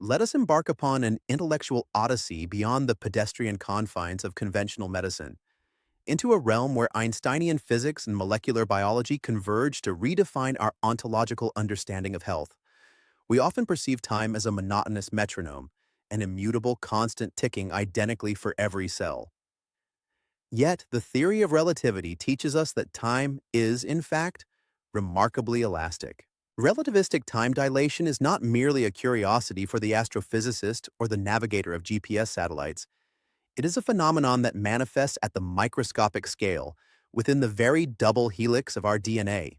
let us embark upon an intellectual odyssey beyond the pedestrian confines of conventional medicine, into a realm where Einsteinian physics and molecular biology converge to redefine our ontological understanding of health. We often perceive time as a monotonous metronome, an immutable, constant ticking identically for every cell. Yet, the theory of relativity teaches us that time is, in fact, remarkably elastic. Relativistic time dilation is not merely a curiosity for the astrophysicist or the navigator of GPS satellites. It is a phenomenon that manifests at the microscopic scale, within the very double helix of our DNA.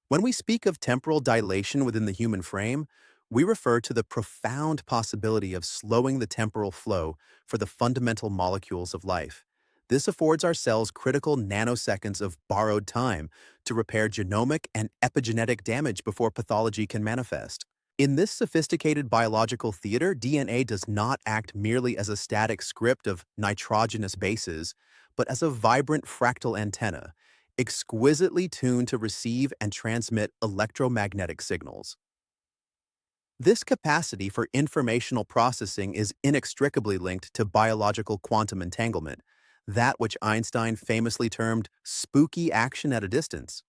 When we speak of temporal dilation within the human frame, we refer to the profound possibility of slowing the temporal flow for the fundamental molecules of life. This affords our cells critical nanoseconds of borrowed time to repair genomic and epigenetic damage before pathology can manifest. In this sophisticated biological theater, DNA does not act merely as a static script of nitrogenous bases, but as a vibrant fractal antenna, exquisitely tuned to receive and transmit electromagnetic signals. This capacity for informational processing is inextricably linked to biological quantum entanglement, that which Einstein famously termed spooky action at a distance.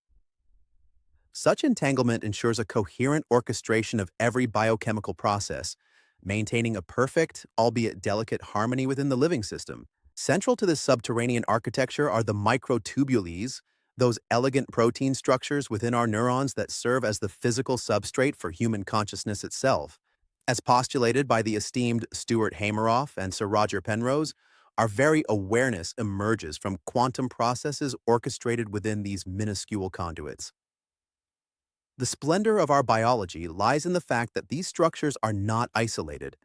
Such entanglement ensures a coherent orchestration of every biochemical process, maintaining a perfect, albeit delicate, harmony within the living system. Central to this subterranean architecture are the microtubules, those elegant protein structures within our neurons that serve as the physical substrate for human consciousness itself. As postulated by the esteemed Stuart Hameroff and Sir Roger Penrose, our very awareness emerges from quantum processes orchestrated within these minuscule conduits. The splendor of our biology lies in the fact that these structures are not isolated.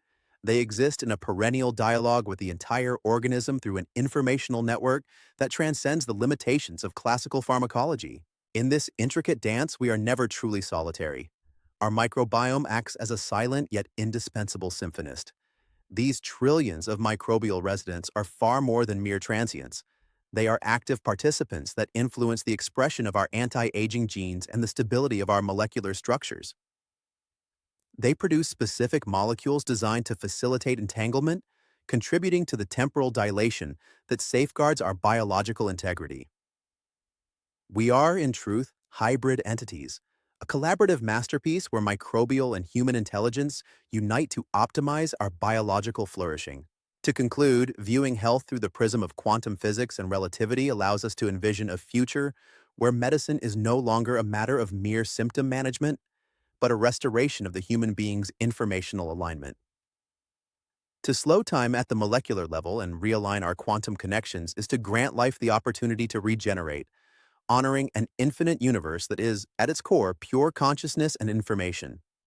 They exist in a perennial dialogue with the entire organism through an informational network that transcends the limitations of classical pharmacology. In this intricate dance, we are never truly solitary. Our microbiome acts as a silent yet indispensable symphonist. These trillions of microbial residents are far more than mere transients. They are active participants that influence the expression of our anti-aging genes and the stability of our molecular structures. They produce specific molecules designed to facilitate entanglement, contributing to the temporal dilation that safeguards our biological integrity. We are, in truth, hybrid entities, a collaborative masterpiece where microbial and human intelligence unite to optimize our biological flourishing. To conclude, viewing health through the prism of quantum physics and relativity allows us to envision a future where medicine is no longer a matter of mere symptom management, but a restoration of the human being's informational alignment. To slow time at the molecular level and realign our quantum connections is to grant life the opportunity to regenerate, honoring an infinite universe that is, at its core, pure consciousness and information.